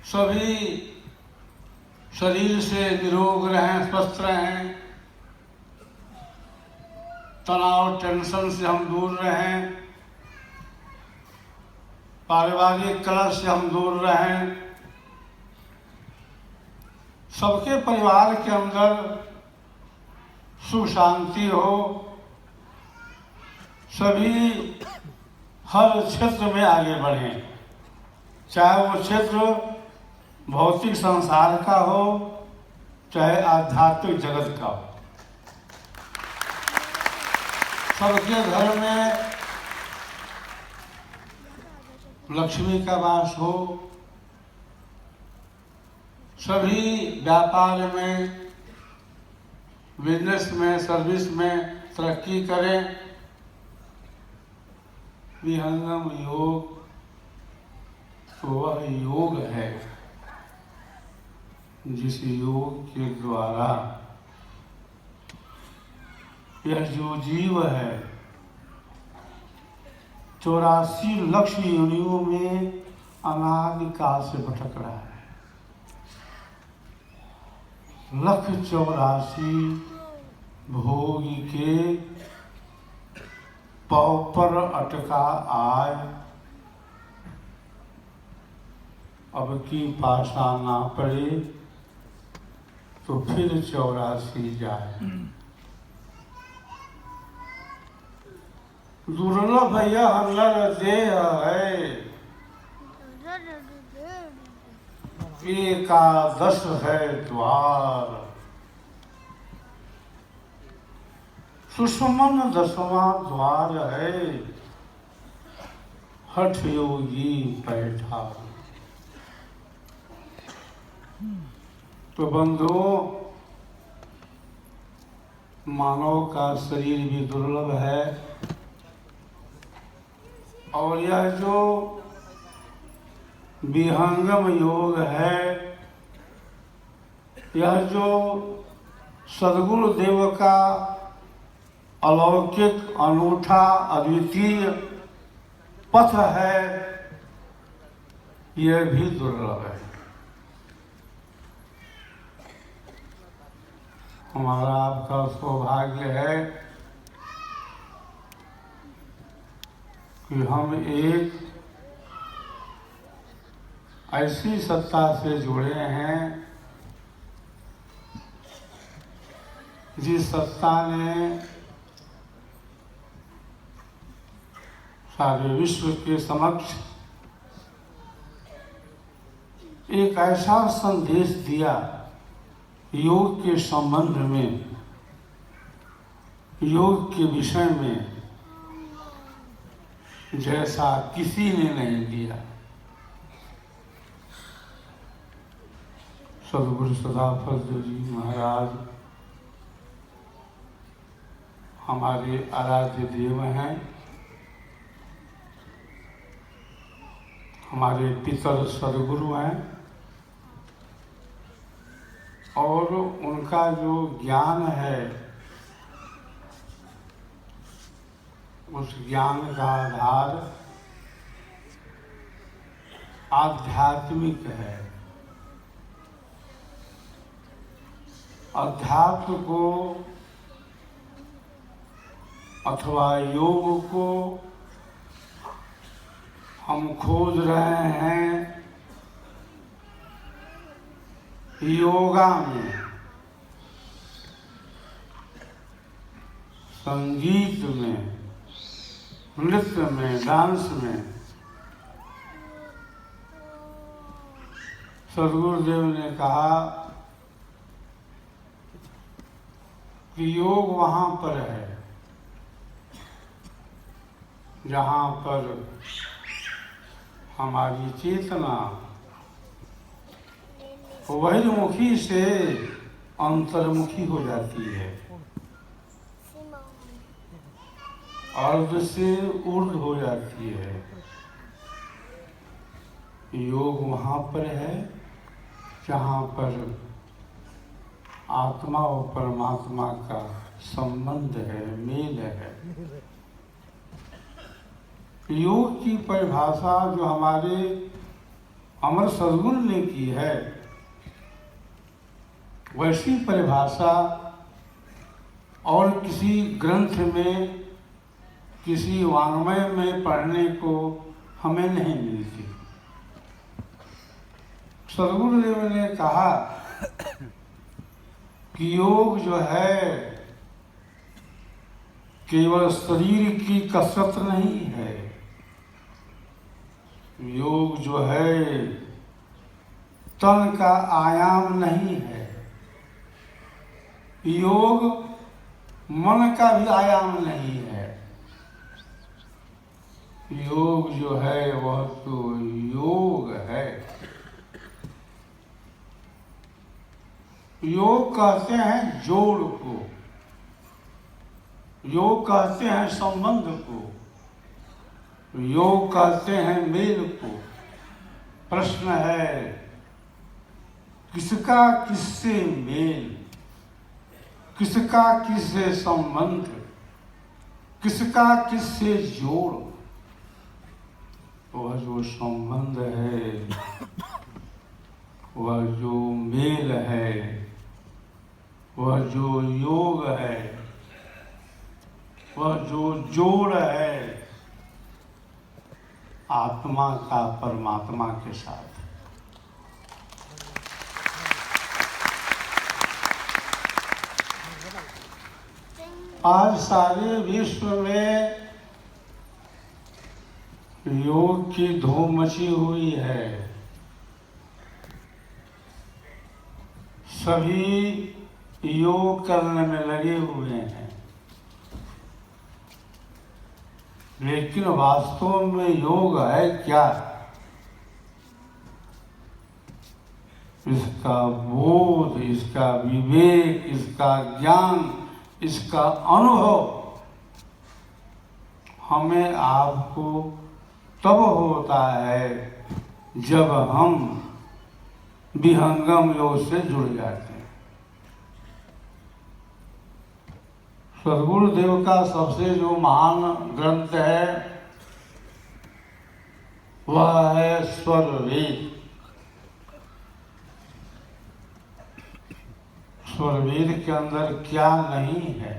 सभी शरीर से निरोग रहें, स्वस्थ रहें, तनाव टेंशन से हम दूर रहें, पारिवारिक कलह से हम दूर रहें, सबके परिवार के अंदर सुख शांति हो, सभी हर क्षेत्र में आगे बढ़ें, चाहे वो क्षेत्र भौतिक संसार का हो, चाहे आध्यात्मिक जगत का हो। सबके घर में लक्ष्मी का वास हो, सभी व्यापार में, बिजनेस में, सर्विस में तरक्की करें। विहंगम योग तो वह योग है जिस योग के द्वारा यह जो जीव है 84 लाख योनियों में अनादिकाल से भटक रहा है। 184 भोग के पांव पर अटका आए, अब की पाशा ना पड़े तो फिर 84 जाए। दुर्लभ यह नर देह है, एकादश है द्वार, सुषमन 10वां द्वार है, हठ योगी बैठा। तो बंधुओं, मानव का शरीर भी दुर्लभ है और यह जो विहंगम योग है, यह जो सद्गुरु देव का अलौकिक, अनूठा, अद्वितीय पथ है, यह भी दुर्लभ है। हमारा आपका सौभाग्य है कि हम एक ऐसी सत्ता से जुड़े हैं जिस सत्ता ने सारे विश्व के समक्ष एक ऐसा संदेश दिया योग के संबंध में, योग के विषय में, जैसा किसी ने नहीं दिया। सद्गुरु सदाफल जी महाराज हमारे आराध्य देव हैं, हमारे पितर सद्गुरु हैं और उनका जो ज्ञान है उस ज्ञान का आधार आध्यात्मिक है। अध्यात्म को अथवा योग को हम खोज रहे हैं योगा में, संगीत में, नृत्य में, डांस में। सद्गुरुदेव ने कहा कि योग वहाँ पर है जहाँ पर हमारी चेतना बहिर्मुखी से अंतर्मुखी हो जाती है, अर्ध से ऊर्ध हो जाती है। योग वहाँ पर है जहाँ पर आत्मा और परमात्मा का संबंध है, मेल है। योग की परिभाषा जो हमारे अमर सद्गुरु ने की है, वैसी परिभाषा और किसी ग्रंथ में, किसी वाङ्मय में पढ़ने को हमें नहीं मिलती। सद्गुरुदेव ने कहा कि योग जो है केवल शरीर की कसरत नहीं है। योग जो है तन का आयाम नहीं है। योग मन का भी आयाम नहीं है। योग जो है वह तो योग है। योग कहते हैं जोड़ को, योग कहते हैं संबंध को, योग कहते हैं मेल को। प्रश्न है किसका किससे मेल, किसका किससे संबंध, किसका किससे जोड़। वह जो संबंध है, वह जो मेल है, वह जो योग है, वह जो जोड़ है आत्मा का परमात्मा के साथ। आज सारे विश्व में योग की धूम मची हुई है। सभी योग करने में लगे हुए हैं, लेकिन वास्तव में योग है क्या? इसका बोध, इसका विवेक, इसका ज्ञान, इसका अनुभव हमें आपको तब होता है जब हम विहंगम योग से जुड़ जाते हैं। सद्गुरुदेव का सबसे जो महान ग्रंथ है वह है स्वरवेद। स्वरवेद के अंदर क्या नहीं है?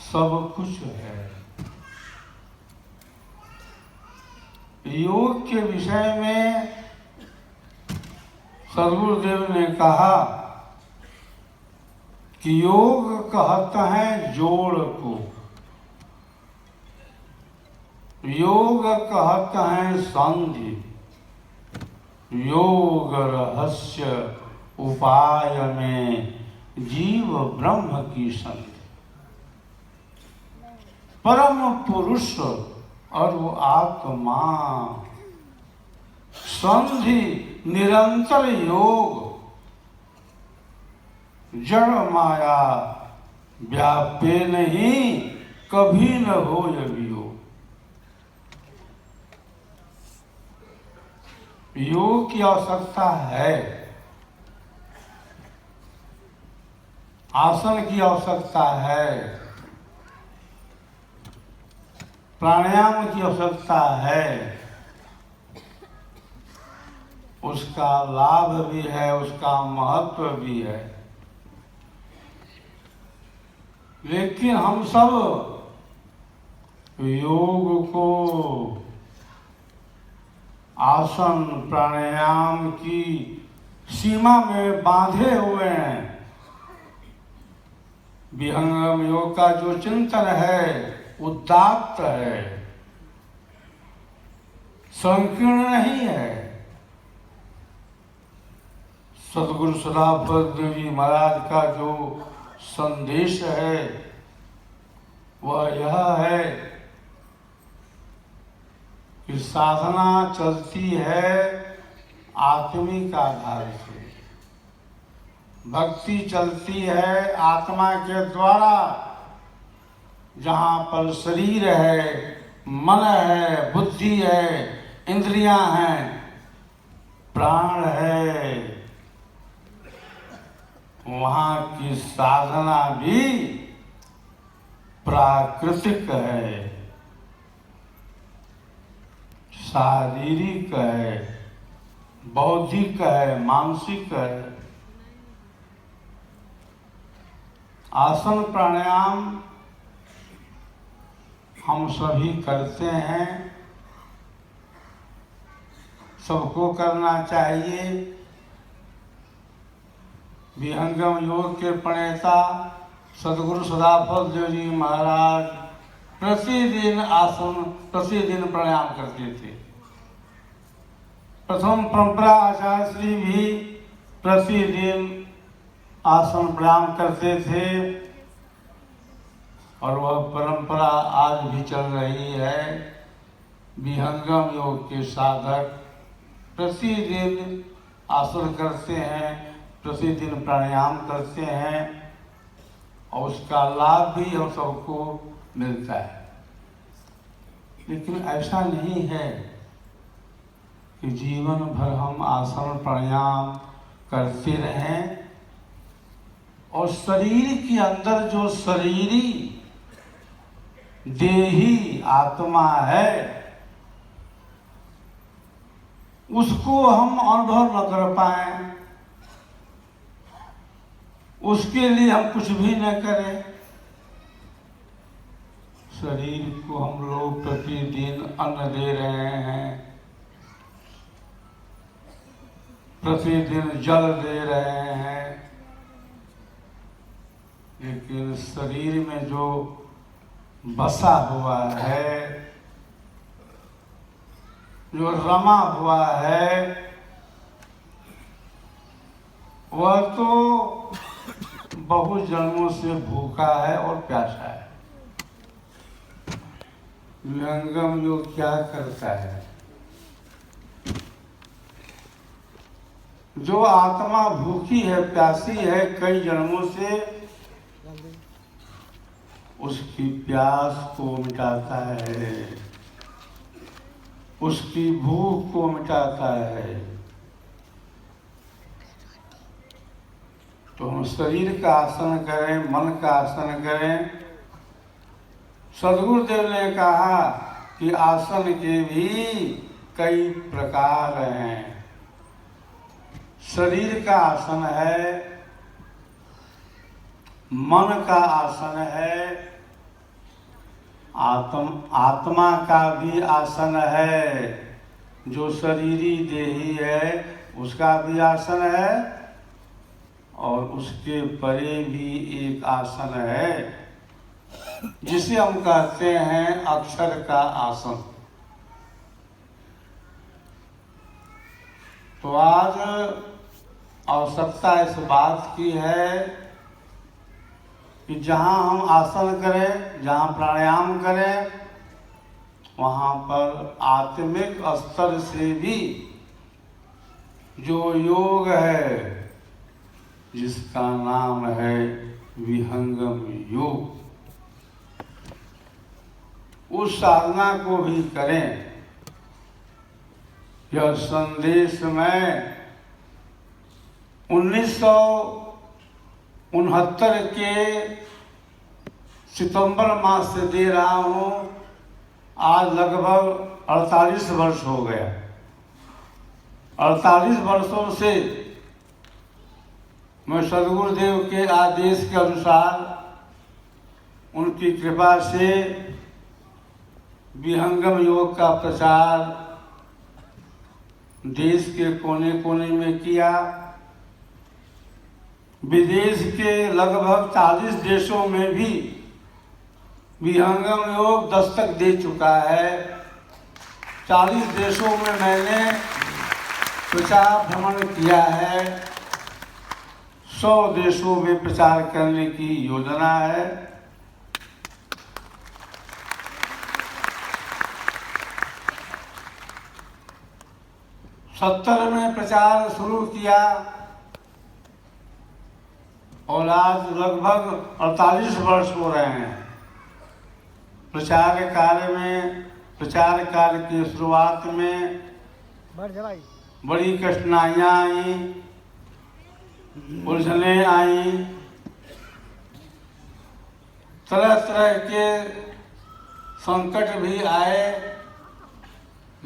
सब कुछ है। योग के विषय में सद्गुरुदेव ने कहा कि योग कहते हैं जोड़ को, योग कहते हैं संधि, योग रहस्य उपाय में जीव ब्रह्म की संधि। परम पुरुष और वो आत्मा, संधि निरंतर योग, जड़ माया व्यापे नहीं कभी न हो योग। योग की आवश्यकता है, आसन की आवश्यकता है, प्राणायाम की आवश्यकता है। उसका लाभ भी है, उसका महत्व भी है। लेकिन हम सब योग को आसन प्राणायाम की सीमा में बांधे हुए हैं। विहंगम योग का जो चिंतन है उदात्त है, संकीर्ण नहीं है। सद्गुरु सदाफल जी महाराज का जो संदेश है वह यह है कि साधना चलती है आत्मिक आधार से, भक्ति चलती है आत्मा के द्वारा। जहाँ पर शरीर है, मन है, बुद्धि है, इंद्रियां हैं, प्राण है, वहाँ की साधना भी प्राकृतिक है, शारीरिक है, बौद्धिक है, मानसिक है। आसन प्राणायाम हम सभी करते हैं, सबको करना चाहिए। विहंगम योग के प्रणेता सदगुरु सदाफल देव जी महाराज प्रतिदिन आसन, प्रतिदिन प्राणायाम करते थे। प्रथम परंपरा आचार्य श्री भी प्रतिदिन आसन प्राणायाम करते थे और वह परंपरा आज भी चल रही है। विहंगम योग के साधक प्रतिदिन आसन करते हैं, प्रतिदिन प्राणायाम करते हैं और उसका लाभ भी हम सबको मिलता है। लेकिन ऐसा नहीं है कि जीवन भर हम आसन प्राणायाम करते रहें और शरीर के अंदर जो शरीरी देही आत्मा है उसको हम अनुभव न कर पाए, उसके लिए हम कुछ भी न करें। शरीर को हम लोग प्रतिदिन अन्न दे रहे हैं, प्रतिदिन जल दे रहे हैं, लेकिन शरीर में जो बसा हुआ है, जो रमा हुआ है, वह तो बहुत जन्मों से भूखा है और प्यासा है। विहंगम योग क्या करता है? जो आत्मा भूखी है, प्यासी है कई जन्मों से, उसकी प्यास को मिटाता है, उसकी भूख को मिटाता है। तो हम शरीर का आसन करें, मन का आसन करें। सदगुरुदेव ने कहा कि आसन के भी कई प्रकार हैं। शरीर का आसन है, मन का आसन है, आत्मा का भी आसन है। जो शरीरी देही है उसका भी आसन है और उसके परे भी एक आसन है जिसे हम कहते हैं अक्षर का आसन। तो आज आवश्यकता इस बात की है कि जहाँ हम आसन करें, जहाँ प्राणायाम करें, वहाँ पर आत्मिक स्तर से भी जो योग है जिसका नाम है विहंगम योग, उस साधना को भी करें। यह संदेश मैं 1969 के सितंबर मास से दे रहा हूँ। आज लगभग 48 वर्ष हो गया। 48 वर्षों से मैं सदगुरुदेव के आदेश के अनुसार, उनकी कृपा से विहंगम योग का प्रचार देश के कोने कोने में किया। विदेश के लगभग 40 देशों में भी विहंगम योग दस्तक दे चुका है। 40 देशों में मैंने प्रचार भ्रमण किया है। 100 देशों में प्रचार करने की योजना है। सत्तर में प्रचार शुरू किया और आज लगभग 48 वर्ष हो रहे हैं। प्रचार कार्य की शुरुआत में बड़ी कठिनाइयाँ आई, उलझनें आई, तरह तरह के संकट भी आए,